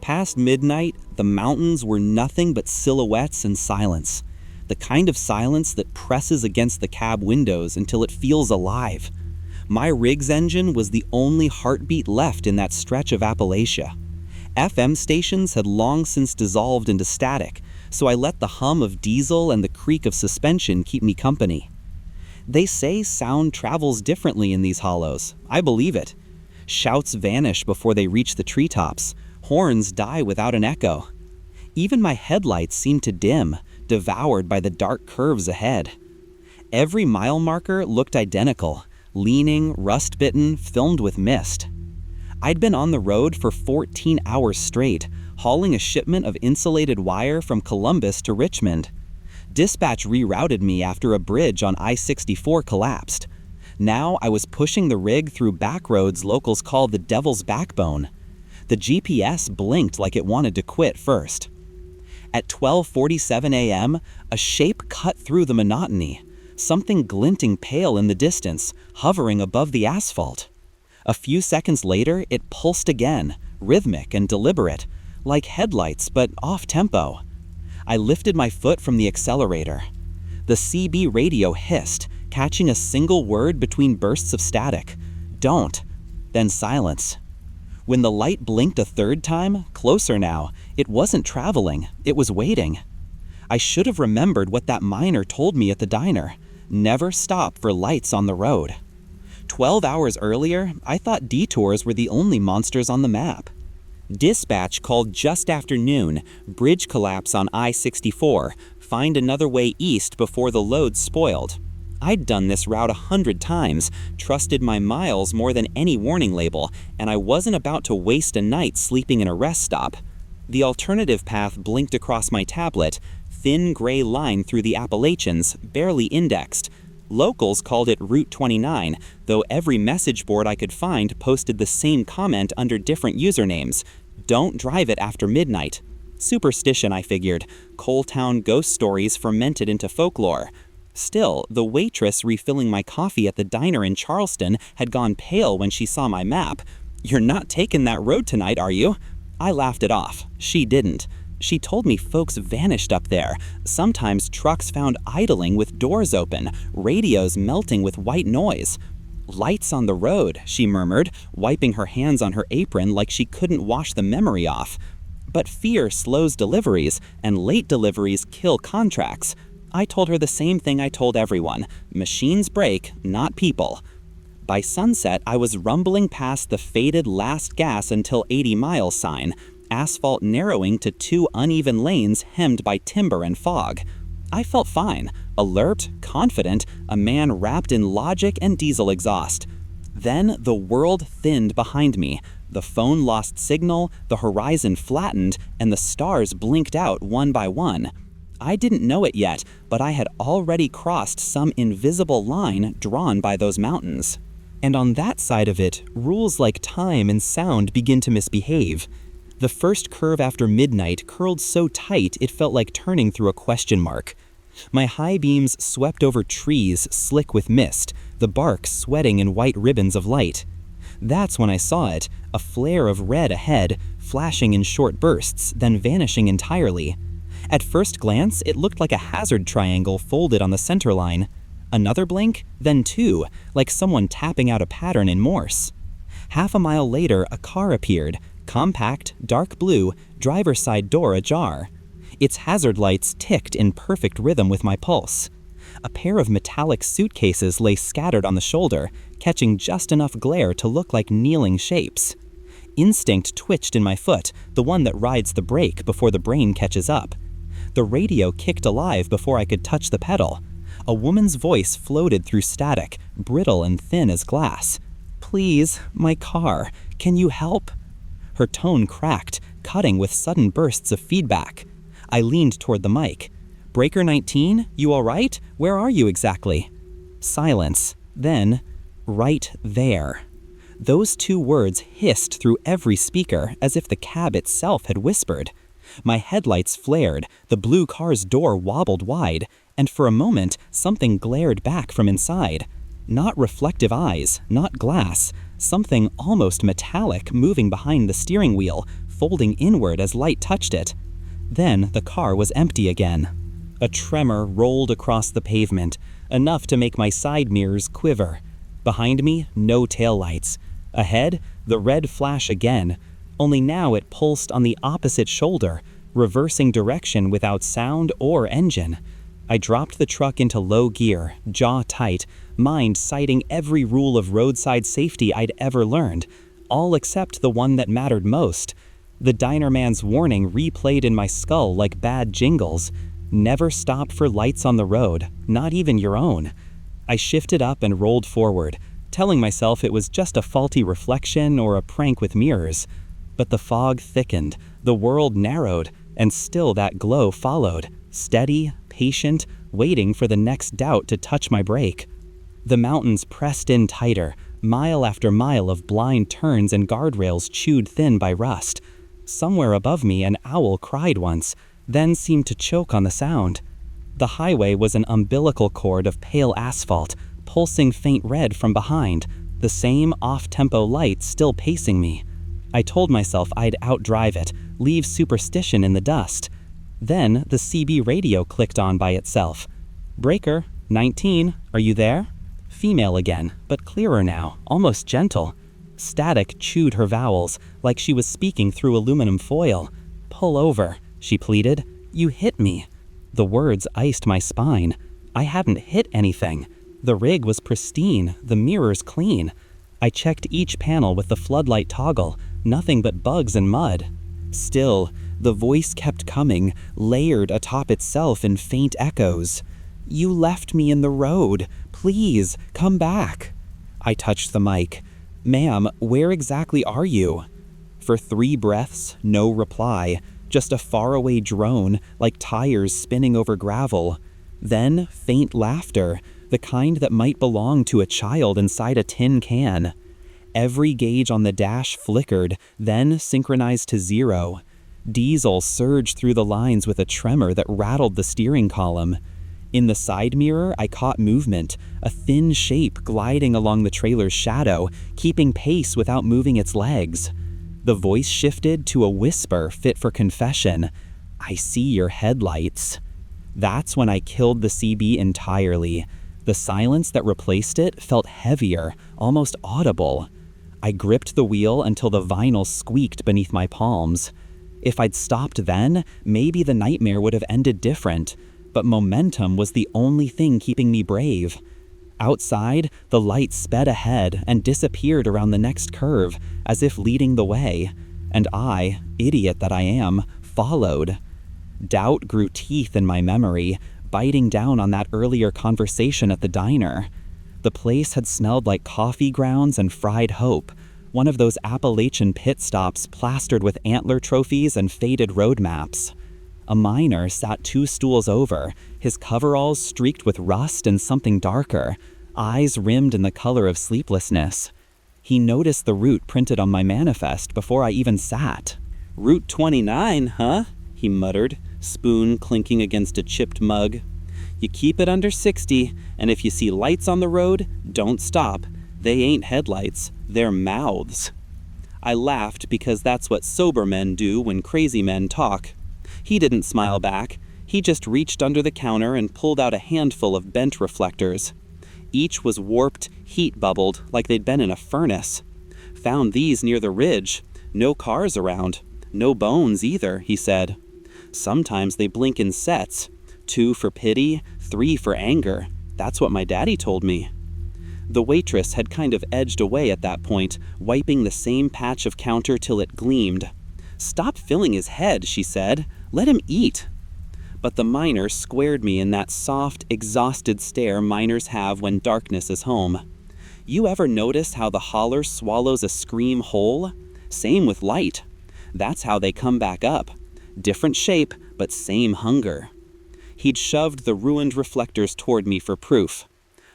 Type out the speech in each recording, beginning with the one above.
Past midnight, the mountains were nothing but silhouettes and silence. The kind of silence that presses against the cab windows until it feels alive. My rig's engine was the only heartbeat left in that stretch of Appalachia. FM stations had long since dissolved into static, so I let the hum of diesel and the creak of suspension keep me company. They say sound travels differently in these hollows. I believe it. Shouts vanish before they reach the treetops. Horns die without an echo. Even my headlights seemed to dim, devoured by the dark curves ahead. Every mile marker looked identical, leaning, rust-bitten, filmed with mist. I'd been on the road for 14 hours straight, hauling a shipment of insulated wire from Columbus to Richmond. Dispatch rerouted me after a bridge on I-64 collapsed. Now I was pushing the rig through back roads locals call the Devil's Backbone. The GPS blinked like it wanted to quit first. At 12:47 a.m., a shape cut through the monotony, something glinting pale in the distance, hovering above the asphalt. A few seconds later, it pulsed again, rhythmic and deliberate, like headlights but off-tempo. I lifted my foot from the accelerator. The CB radio hissed, catching a single word between bursts of static. Don't. Then silence. When the light blinked a third time, closer now, it wasn't traveling, it was waiting. I should have remembered what that miner told me at the diner. Never stop for lights on the road. 12 hours earlier, I thought detours were the only monsters on the map. Dispatch called just after noon, bridge collapse on I-64, find another way east before the load spoiled. I'd done this route 100 times, trusted my miles more than any warning label, and I wasn't about to waste a night sleeping in a rest stop. The alternative path blinked across my tablet, thin gray line through the Appalachians, barely indexed. Locals called it Route 29, though every message board I could find posted the same comment under different usernames. Don't drive it after midnight. Superstition, I figured. Coal Town ghost stories fermented into folklore. Still, the waitress refilling my coffee at the diner in Charleston had gone pale when she saw my map. "You're not taking that road tonight, are you?" I laughed it off. She didn't. She told me folks vanished up there, sometimes trucks found idling with doors open, radios melting with white noise. "Lights on the road," she murmured, wiping her hands on her apron like she couldn't wash the memory off. But fear slows deliveries, and late deliveries kill contracts. I told her the same thing I told everyone. Machines break, not people. By sunset, I was rumbling past the faded last gas until 80 miles sign, asphalt narrowing to 2 uneven lanes hemmed by timber and fog. I felt fine, alert, confident, a man wrapped in logic and diesel exhaust. Then the world thinned behind me. The phone lost signal, the horizon flattened, and the stars blinked out one by one. I didn't know it yet, but I had already crossed some invisible line drawn by those mountains. And on that side of it, rules like time and sound begin to misbehave. The first curve after midnight curled so tight it felt like turning through a question mark. My high beams swept over trees slick with mist, the bark sweating in white ribbons of light. That's when I saw it, a flare of red ahead, flashing in short bursts, then vanishing entirely. At first glance, it looked like a hazard triangle folded on the center line. Another blink, then 2, like someone tapping out a pattern in Morse. Half a mile later, a car appeared, compact, dark blue, driver's side door ajar. Its hazard lights ticked in perfect rhythm with my pulse. A pair of metallic suitcases lay scattered on the shoulder, catching just enough glare to look like kneeling shapes. Instinct twitched in my foot, the one that rides the brake before the brain catches up. The radio kicked alive before I could touch the pedal. A woman's voice floated through static, brittle and thin as glass. "Please, my car, can you help?" Her tone cracked, cutting with sudden bursts of feedback. I leaned toward the mic. "Breaker 19, you all right? Where are you exactly?" Silence. Then, "Right there." Those 2 words hissed through every speaker as if the cab itself had whispered. My headlights flared, the blue car's door wobbled wide, and for a moment, something glared back from inside. Not reflective eyes, not glass, something almost metallic moving behind the steering wheel, folding inward as light touched it. Then the car was empty again. A tremor rolled across the pavement, enough to make my side mirrors quiver. Behind me, no taillights. Ahead, the red flash again, only now it pulsed on the opposite shoulder, reversing direction without sound or engine. I dropped the truck into low gear, jaw tight, mind citing every rule of roadside safety I'd ever learned, all except the one that mattered most. The diner man's warning replayed in my skull like bad jingles. Never stop for lights on the road, not even your own. I shifted up and rolled forward, telling myself it was just a faulty reflection or a prank with mirrors. But the fog thickened, the world narrowed, and still that glow followed, steady, patient, waiting for the next doubt to touch my brake. The mountains pressed in tighter, mile after mile of blind turns and guardrails chewed thin by rust. Somewhere above me an owl cried once, then seemed to choke on the sound. The highway was an umbilical cord of pale asphalt, pulsing faint red from behind, the same off-tempo light still pacing me. I told myself I'd outdrive it, leave superstition in the dust. Then the CB radio clicked on by itself. "Breaker, 19, are you there?" Female again, but clearer now, almost gentle. Static chewed her vowels, like she was speaking through aluminum foil. "Pull over," she pleaded. "You hit me." The words iced my spine. I hadn't hit anything. The rig was pristine, the mirrors clean. I checked each panel with the floodlight toggle, nothing but bugs and mud. Still, the voice kept coming, layered atop itself in faint echoes. "You left me in the road. Please, come back." I touched the mic. "Ma'am, where exactly are you?" For 3 breaths, no reply, just a faraway drone, like tires spinning over gravel. Then faint laughter, the kind that might belong to a child inside a tin can. Every gauge on the dash flickered, then synchronized to 0. Diesel surged through the lines with a tremor that rattled the steering column. In the side mirror, I caught movement, a thin shape gliding along the trailer's shadow, keeping pace without moving its legs. The voice shifted to a whisper fit for confession. "I see your headlights." That's when I killed the CB entirely. The silence that replaced it felt heavier, almost audible. I gripped the wheel until the vinyl squeaked beneath my palms. If I'd stopped then, maybe the nightmare would have ended different. But momentum was the only thing keeping me brave. Outside, the light sped ahead and disappeared around the next curve, as if leading the way. And I, idiot that I am, followed. Doubt grew teeth in my memory, biting down on that earlier conversation at the diner. The place had smelled like coffee grounds and fried hope, one of those Appalachian pit stops plastered with antler trophies and faded road maps. A miner sat 2 stools over, his coveralls streaked with rust and something darker, eyes rimmed in the color of sleeplessness. He noticed the route printed on my manifest before I even sat. "Route 29, huh?" he muttered, spoon clinking against a chipped mug. "You keep it under 60, and if you see lights on the road, don't stop. They ain't headlights, they're mouths." I laughed because that's what sober men do when crazy men talk. He didn't smile back. He just reached under the counter and pulled out a handful of bent reflectors. Each was warped, heat-bubbled, like they'd been in a furnace. "Found these near the ridge. No cars around. No bones either," he said. "Sometimes they blink in sets. 2 for pity, 3 for anger. That's what my daddy told me." The waitress had kind of edged away at that point, wiping the same patch of counter till it gleamed. "Stop filling his head," she said. "Let him eat." But the miner squared me in that soft, exhausted stare miners have when darkness is home. You ever notice how the holler swallows a scream whole? Same with light. That's how they come back up. Different shape, but same hunger. He'd shoved the ruined reflectors toward me for proof.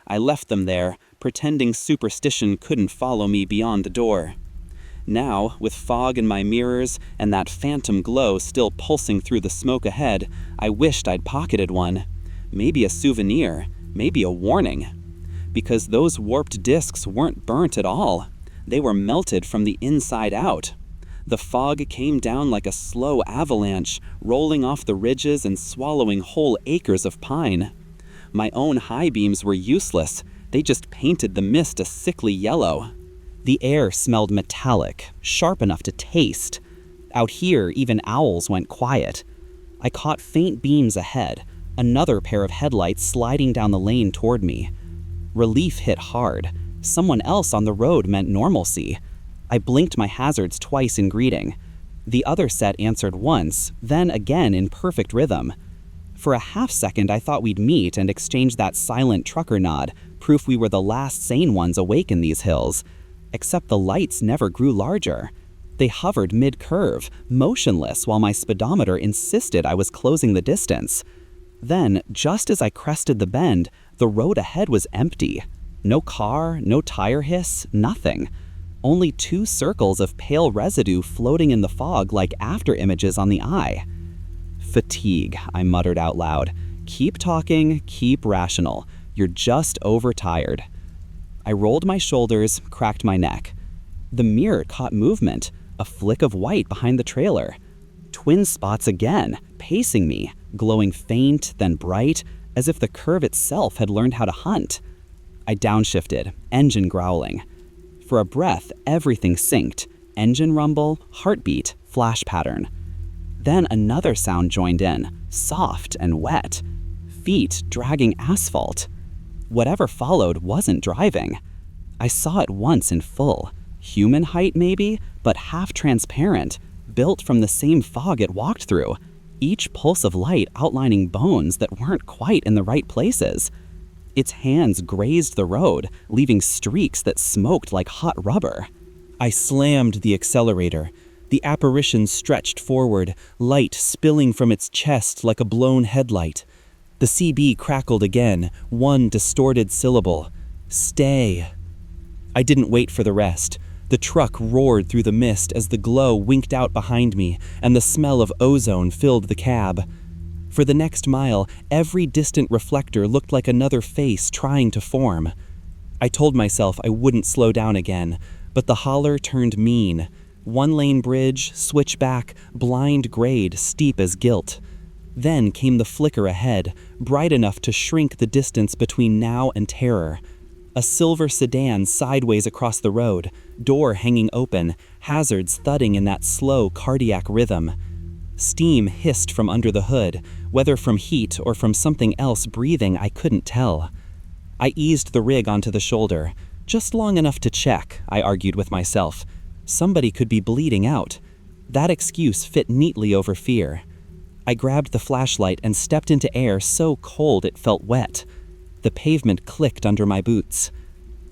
I left them there, pretending superstition couldn't follow me beyond the door. Now, with fog in my mirrors and that phantom glow still pulsing through the smoke ahead, I wished I'd pocketed one. Maybe a souvenir, maybe a warning. Because those warped discs weren't burnt at all. They were melted from the inside out. The fog came down like a slow avalanche, rolling off the ridges and swallowing whole acres of pine. My own high beams were useless. They just painted the mist a sickly yellow. The air smelled metallic, sharp enough to taste. Out here, even owls went quiet. I caught faint beams ahead, another pair of headlights sliding down the lane toward me. Relief hit hard. Someone else on the road meant normalcy. I blinked my hazards twice in greeting. The other set answered once, then again in perfect rhythm. For a half-second, I thought we'd meet and exchange that silent trucker nod, proof we were the last sane ones awake in these hills. Except the lights never grew larger. They hovered mid-curve, motionless, while my speedometer insisted I was closing the distance. Then, just as I crested the bend, the road ahead was empty. No car, no tire hiss, nothing. Only 2 circles of pale residue floating in the fog like after-images on the eye. Fatigue, I muttered out loud. Keep talking, keep rational. You're just overtired. I rolled my shoulders, cracked my neck. The mirror caught movement, a flick of white behind the trailer. Twin spots again, pacing me, glowing faint, then bright, as if the curve itself had learned how to hunt. I downshifted, engine growling. For a breath, everything synced. Engine rumble, heartbeat, flash pattern. Then another sound joined in, soft and wet. Feet dragging asphalt. Whatever followed wasn't driving. I saw it once in full. Human height maybe, but half transparent, built from the same fog it walked through. Each pulse of light outlining bones that weren't quite in the right places. Its hands grazed the road, leaving streaks that smoked like hot rubber. I slammed the accelerator. The apparition stretched forward, light spilling from its chest like a blown headlight. The CB crackled again, one distorted syllable. Stay. I didn't wait for the rest. The truck roared through the mist as the glow winked out behind me, and the smell of ozone filled the cab. For the next mile, every distant reflector looked like another face trying to form. I told myself I wouldn't slow down again, but the holler turned mean. 1-lane bridge, switchback, blind grade, steep as guilt. Then came the flicker ahead, bright enough to shrink the distance between now and terror. A silver sedan sideways across the road, door hanging open, hazards thudding in that slow cardiac rhythm. Steam hissed from under the hood, whether from heat or from something else breathing I couldn't tell. I eased the rig onto the shoulder, just long enough to check, I argued with myself. Somebody could be bleeding out. That excuse fit neatly over fear. I grabbed the flashlight and stepped into air so cold it felt wet. The pavement clicked under my boots.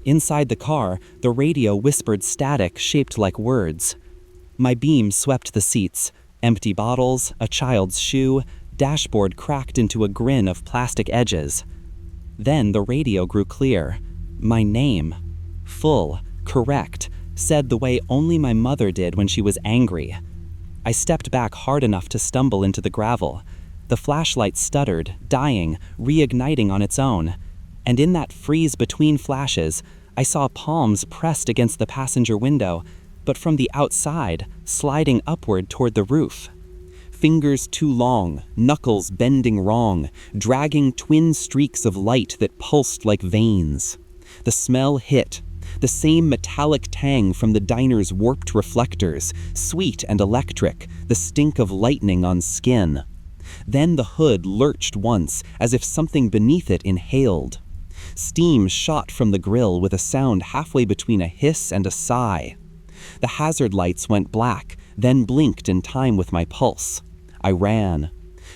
Inside the car, the radio whispered static shaped like words. My beam swept the seats. Empty bottles, a child's shoe, dashboard cracked into a grin of plastic edges. Then the radio grew clear. My name. Full, correct, said the way only my mother did when she was angry. I stepped back hard enough to stumble into the gravel. The flashlight stuttered, dying, reigniting on its own. And in that freeze between flashes, I saw palms pressed against the passenger window, but from the outside, sliding upward toward the roof. Fingers too long, knuckles bending wrong, dragging twin streaks of light that pulsed like veins. The smell hit. The same metallic tang from the diner's warped reflectors, sweet and electric, the stink of lightning on skin. Then the hood lurched once, as if something beneath it inhaled. Steam shot from the grill with a sound halfway between a hiss and a sigh. The hazard lights went black, then blinked in time with my pulse. I ran.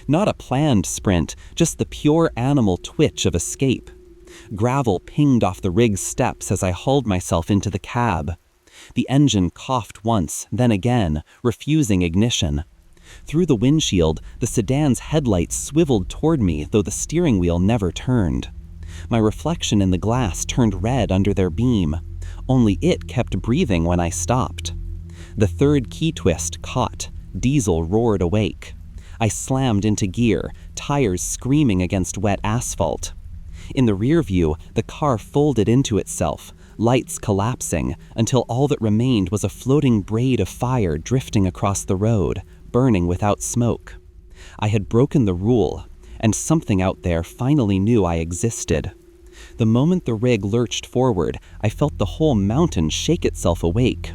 Not a planned sprint, just the pure animal twitch of escape. Gravel pinged off the rig's steps as I hauled myself into the cab. The engine coughed once, then again, refusing ignition. Through the windshield, the sedan's headlights swiveled toward me, though the steering wheel never turned. My reflection in the glass turned red under their beam. Only it kept breathing when I stopped. The third key twist caught. Diesel roared awake. I slammed into gear, tires screaming against wet asphalt. In the rear view, the car folded into itself, lights collapsing until all that remained was a floating braid of fire drifting across the road, burning without smoke. I had broken the rule, and something out there finally knew I existed. The moment the rig lurched forward, I felt the whole mountain shake itself awake.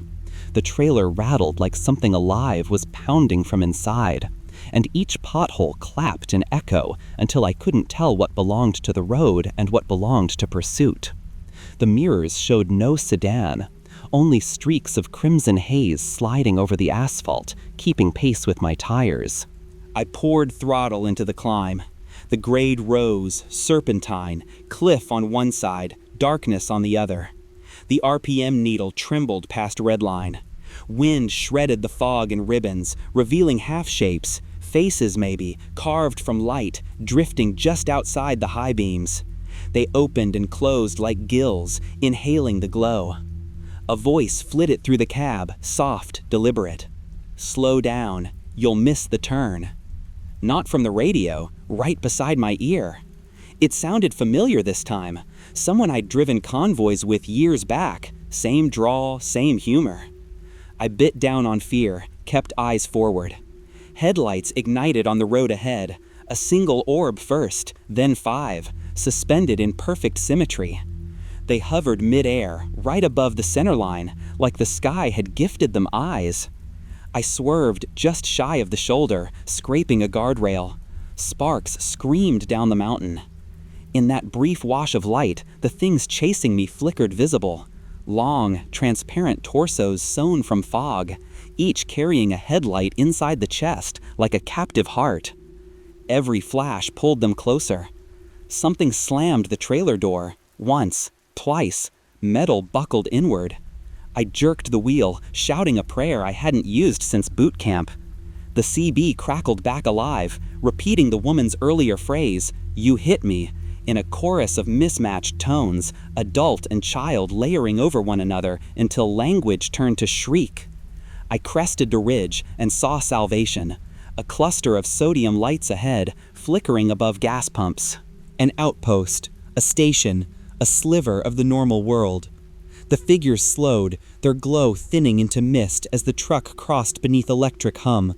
The trailer rattled like something alive was pounding from inside, and each pothole clapped in echo until I couldn't tell what belonged to the road and what belonged to pursuit. The mirrors showed no sedan, only streaks of crimson haze sliding over the asphalt, keeping pace with my tires. I poured throttle into the climb. The grade rose, serpentine, cliff on one side, darkness on the other. The RPM needle trembled past redline. Wind shredded the fog in ribbons, revealing half-shapes, faces maybe, carved from light, drifting just outside the high beams. They opened and closed like gills, inhaling the glow. A voice flitted through the cab, soft, deliberate. "Slow down, you'll miss the turn." Not from the radio, right beside my ear. It sounded familiar this time. Someone I'd driven convoys with years back. Same drawl, same humor. I bit down on fear, kept eyes forward. Headlights ignited on the road ahead. A single orb first, then 5, suspended in perfect symmetry. They hovered mid-air, right above the center line, like the sky had gifted them eyes. I swerved just shy of the shoulder, scraping a guardrail. Sparks screamed down the mountain. In that brief wash of light, the things chasing me flickered visible. Long, transparent torsos sewn from fog, each carrying a headlight inside the chest like a captive heart. Every flash pulled them closer. Something slammed the trailer door, once, twice, metal buckled inward. I jerked the wheel, shouting a prayer I hadn't used since boot camp. The CB crackled back alive, repeating the woman's earlier phrase, "You hit me," in a chorus of mismatched tones, adult and child layering over one another until language turned to shriek. I crested the ridge and saw salvation, a cluster of sodium lights ahead, flickering above gas pumps. An outpost, a station, a sliver of the normal world. The figures slowed, their glow thinning into mist as the truck crossed beneath electric hum.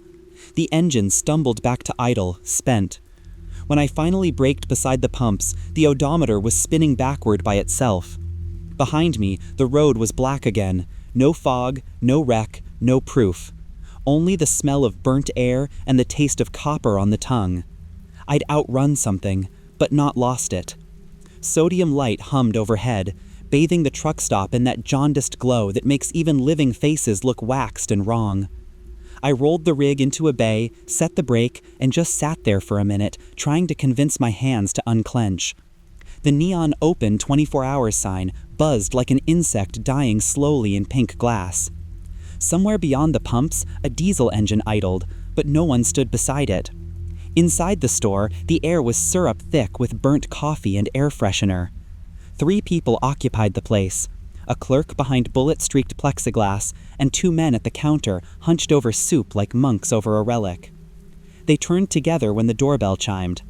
The engine stumbled back to idle, spent. When I finally braked beside the pumps, the odometer was spinning backward by itself. Behind me, the road was black again. No fog, no wreck, no proof. Only the smell of burnt air and the taste of copper on the tongue. I'd outrun something, but not lost it. Sodium light hummed overhead, bathing the truck stop in that jaundiced glow that makes even living faces look waxed and wrong. I rolled the rig into a bay, set the brake, and just sat there for a minute, trying to convince my hands to unclench. The neon open 24 hours sign buzzed like an insect dying slowly in pink glass. Somewhere beyond the pumps, a diesel engine idled, but no one stood beside it. Inside the store, the air was syrup thick with burnt coffee and air freshener. 3 people occupied the place. A clerk behind bullet-streaked plexiglass, and 2 men at the counter hunched over soup like monks over a relic. They turned together when the doorbell chimed.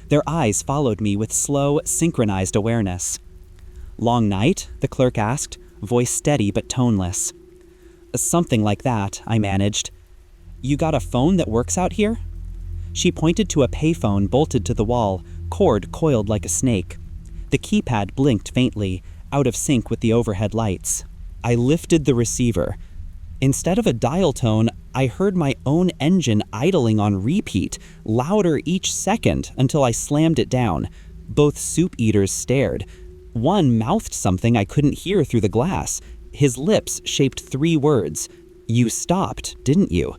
Their eyes followed me with slow, synchronized awareness. "Long night?" the clerk asked, voice steady but toneless. "Something like that," I managed. "You got a phone that works out here?" She pointed to a payphone bolted to the wall, cord coiled like a snake. The keypad blinked faintly, out of sync with the overhead lights. I lifted the receiver. Instead of a dial tone, I heard my own engine idling on repeat, louder each second until I slammed it down. Both soup eaters stared. One mouthed something I couldn't hear through the glass. His lips shaped 3 words. "You stopped, didn't you?"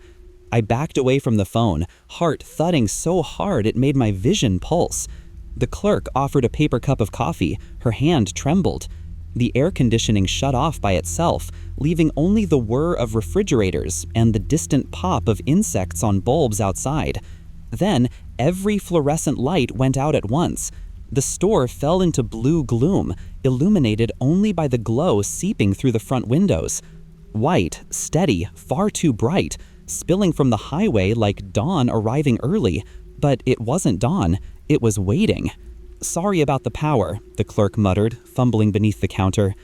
I backed away from the phone, heart thudding so hard it made my vision pulse. The clerk offered a paper cup of coffee. Her hand trembled. The air conditioning shut off by itself, leaving only the whir of refrigerators and the distant pop of insects on bulbs outside. Then, every fluorescent light went out at once. The store fell into blue gloom, illuminated only by the glow seeping through the front windows. White, steady, far too bright, spilling from the highway like dawn arriving early. But it wasn't dawn, it was waiting. "Sorry about the power," the clerk muttered, fumbling beneath the counter.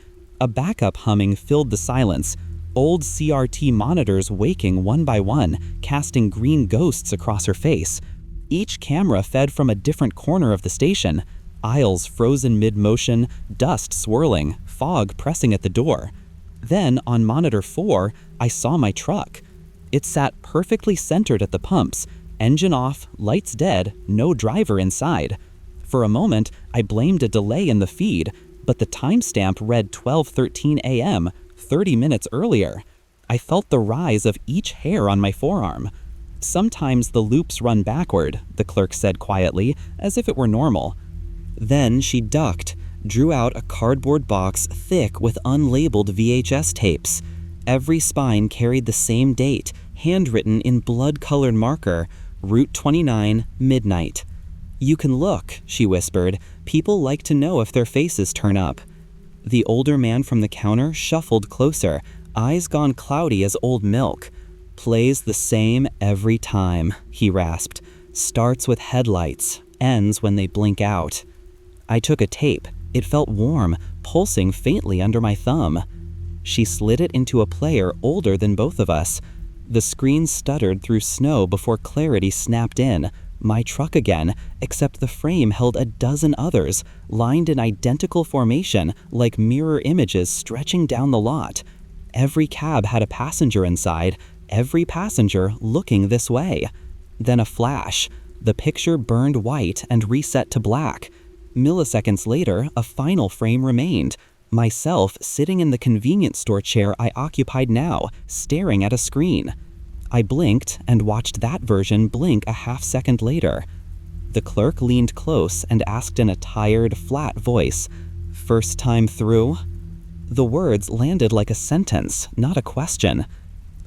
A backup humming filled the silence, old CRT monitors waking one by one, casting green ghosts across her face. Each camera fed from a different corner of the station, aisles frozen mid-motion, dust swirling, fog pressing at the door. Then, on monitor 4, I saw my truck. It sat perfectly centered at the pumps, engine off, lights dead, no driver inside. For a moment, I blamed a delay in the feed, but the timestamp read 12:13 a.m., 30 minutes earlier. I felt the rise of each hair on my forearm. Sometimes the loops run backward, the clerk said quietly, as if it were normal. Then she ducked, drew out a cardboard box thick with unlabeled VHS tapes. Every spine carried the same date, handwritten in blood-colored marker, Route 29, midnight. "You can look," she whispered. "People like to know if their faces turn up." The older man from the counter shuffled closer, eyes gone cloudy as old milk. "Plays the same every time," he rasped. "Starts with headlights, ends when they blink out." I took a tape. It felt warm, pulsing faintly under my thumb. She slid it into a player older than both of us. The screen stuttered through snow before clarity snapped in. My truck again, except the frame held a dozen others, lined in identical formation like mirror images stretching down the lot. Every cab had a passenger inside, every passenger looking this way. Then a flash. The picture burned white and reset to black. Milliseconds later, a final frame remained. Myself sitting in the convenience store chair I occupied now, staring at a screen. I blinked and watched that version blink a half-second later. The clerk leaned close and asked in a tired, flat voice, "First time through?" The words landed like a sentence, not a question.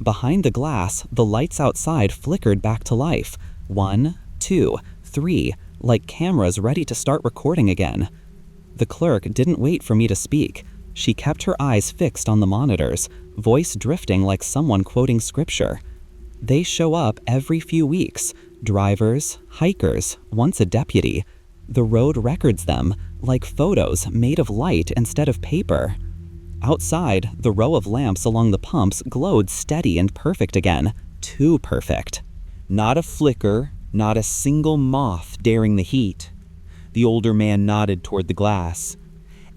Behind the glass, the lights outside flickered back to life. 1, 2, 3, like cameras ready to start recording again. The clerk didn't wait for me to speak. She kept her eyes fixed on the monitors, voice drifting like someone quoting scripture. "They show up every few weeks. Drivers, hikers, once a deputy. The road records them, like photos made of light instead of paper." Outside, the row of lamps along the pumps glowed steady and perfect again. Too perfect. Not a flicker, not a single moth daring the heat. The older man nodded toward the glass.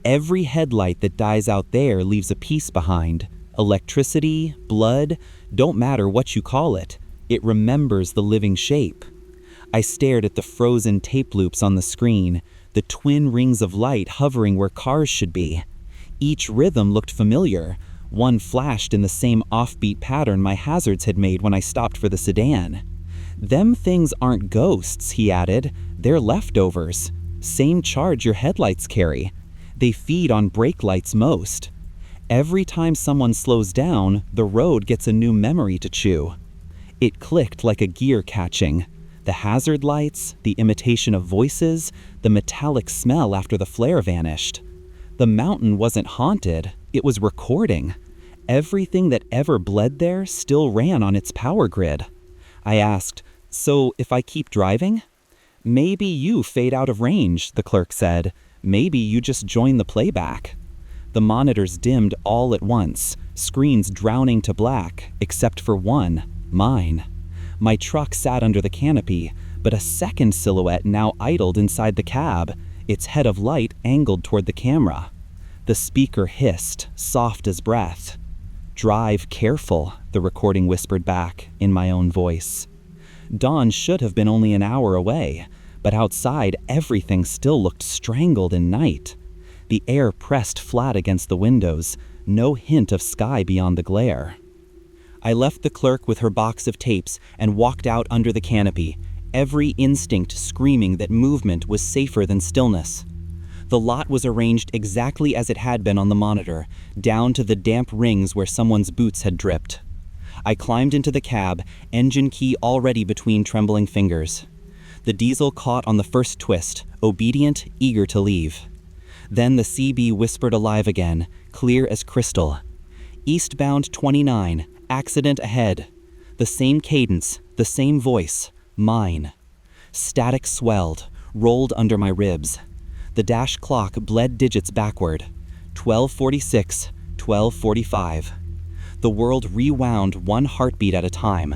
"Every headlight that dies out there leaves a piece behind. Electricity, blood, don't matter what you call it. It remembers the living shape." I stared at the frozen tape loops on the screen, the twin rings of light hovering where cars should be. Each rhythm looked familiar. One flashed in the same offbeat pattern my hazards had made when I stopped for the sedan. "Them things aren't ghosts," he added. "They're leftovers. Same charge your headlights carry. They feed on brake lights most. Every time someone slows down, the road gets a new memory to chew." It clicked like a gear catching. The hazard lights, the imitation of voices, the metallic smell after the flare vanished. The mountain wasn't haunted, it was recording. Everything that ever bled there still ran on its power grid. I asked, "So if I keep driving?" "Maybe you fade out of range," the clerk said. "Maybe you just join the playback." The monitors dimmed all at once, screens drowning to black, except for one, mine. My truck sat under the canopy, but a second silhouette now idled inside the cab, its head of light angled toward the camera. The speaker hissed, soft as breath. "Drive careful," the recording whispered back, in my own voice. Dawn should have been only an hour away, but outside everything still looked strangled in night. The air pressed flat against the windows, no hint of sky beyond the glare. I left the clerk with her box of tapes and walked out under the canopy, every instinct screaming that movement was safer than stillness. The lot was arranged exactly as it had been on the monitor, down to the damp rings where someone's boots had dripped. I climbed into the cab, engine key already between trembling fingers. The diesel caught on the first twist, obedient, eager to leave. Then the CB whispered alive again, clear as crystal. "Eastbound 29, accident ahead." The same cadence, the same voice, mine. Static swelled, rolled under my ribs. The dash clock bled digits backward. 12:46, 12:45. The world rewound one heartbeat at a time.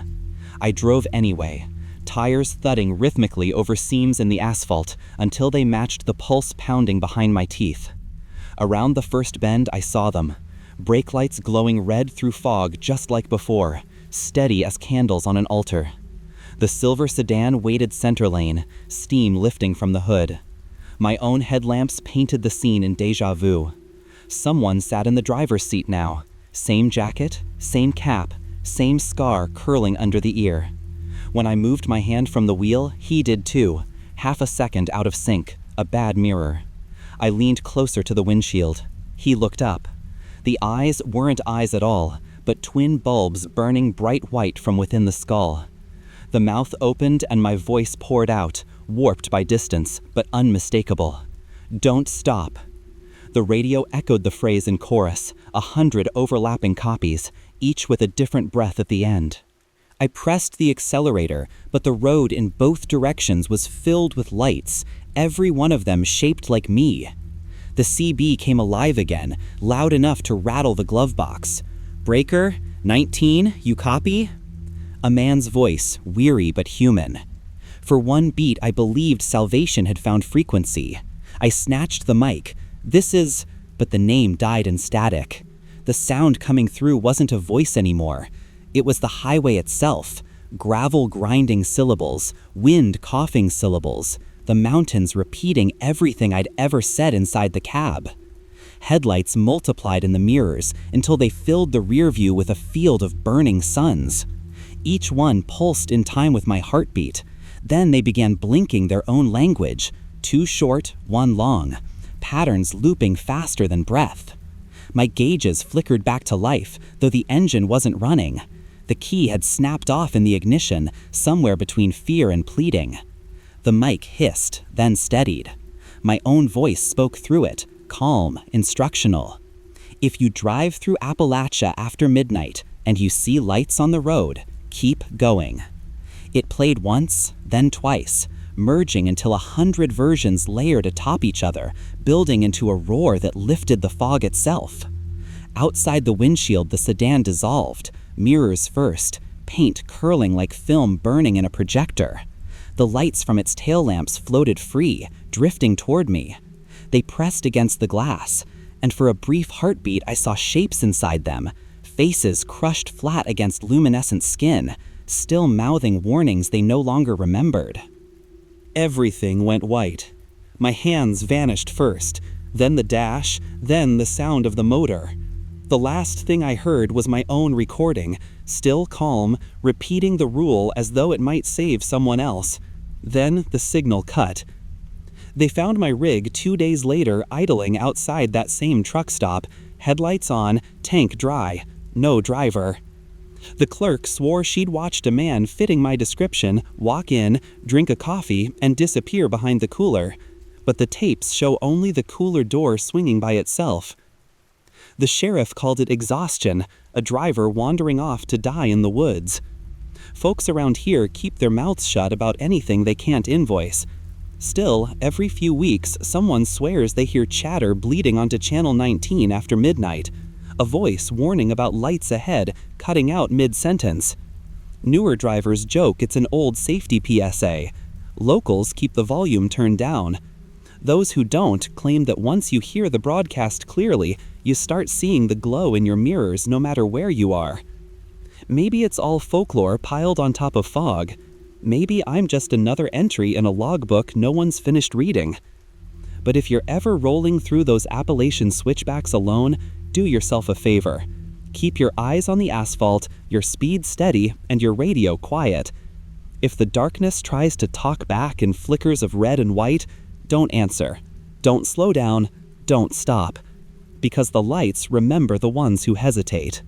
I drove anyway, tires thudding rhythmically over seams in the asphalt until they matched the pulse pounding behind my teeth. Around the first bend, I saw them, brake lights glowing red through fog just like before, steady as candles on an altar. The silver sedan waited center lane, steam lifting from the hood. My own headlamps painted the scene in déjà vu. Someone sat in the driver's seat now. Same jacket, same cap, same scar curling under the ear. When I moved my hand from the wheel, he did too, half a second out of sync, a bad mirror. I leaned closer to the windshield. He looked up. The eyes weren't eyes at all, but twin bulbs burning bright white from within the skull. The mouth opened and my voice poured out, warped by distance, but unmistakable. "Don't stop." The radio echoed the phrase in chorus, 100 overlapping copies, each with a different breath at the end. I pressed the accelerator, but the road in both directions was filled with lights, every one of them shaped like me. The CB came alive again, loud enough to rattle the glove box. "Breaker, 19, you copy?" A man's voice, weary but human. For one beat, I believed salvation had found frequency. I snatched the mic. But the name died in static. The sound coming through wasn't a voice anymore. It was the highway itself. Gravel grinding syllables, wind coughing syllables, the mountains repeating everything I'd ever said inside the cab. Headlights multiplied in the mirrors until they filled the rear view with a field of burning suns. Each one pulsed in time with my heartbeat. Then they began blinking their own language, 2 short, 1 long, patterns looping faster than breath. My gauges flickered back to life, though the engine wasn't running. The key had snapped off in the ignition, somewhere between fear and pleading. The mic hissed, then steadied. My own voice spoke through it, calm, instructional. "If you drive through Appalachia after midnight and you see lights on the road, keep going." It played once, then twice, merging until 100 versions layered atop each other, building into a roar that lifted the fog itself. Outside the windshield, the sedan dissolved, mirrors first, paint curling like film burning in a projector. The lights from its tail lamps floated free, drifting toward me. They pressed against the glass, and for a brief heartbeat I saw shapes inside them, faces crushed flat against luminescent skin, still mouthing warnings they no longer remembered. Everything went white. My hands vanished first, then the dash, then the sound of the motor. The last thing I heard was my own recording, still calm, repeating the rule as though it might save someone else. Then the signal cut. They found my rig 2 days later idling outside that same truck stop, headlights on, tank dry, no driver. The clerk swore she'd watched a man fitting my description walk in, drink a coffee, and disappear behind the cooler. But the tapes show only the cooler door swinging by itself. The sheriff called it exhaustion, a driver wandering off to die in the woods. Folks around here keep their mouths shut about anything they can't invoice. Still, every few weeks, someone swears they hear chatter bleeding onto Channel 19 after midnight. A voice warning about lights ahead, cutting out mid-sentence. Newer drivers joke it's an old safety PSA. Locals keep the volume turned down. Those who don't claim that once you hear the broadcast clearly, you start seeing the glow in your mirrors no matter where you are. Maybe it's all folklore piled on top of fog. Maybe I'm just another entry in a logbook no one's finished reading. But if you're ever rolling through those Appalachian switchbacks alone, do yourself a favor. Keep your eyes on the asphalt, your speed steady, and your radio quiet. If the darkness tries to talk back in flickers of red and white, don't answer. Don't slow down. Don't stop. Because the lights remember the ones who hesitate.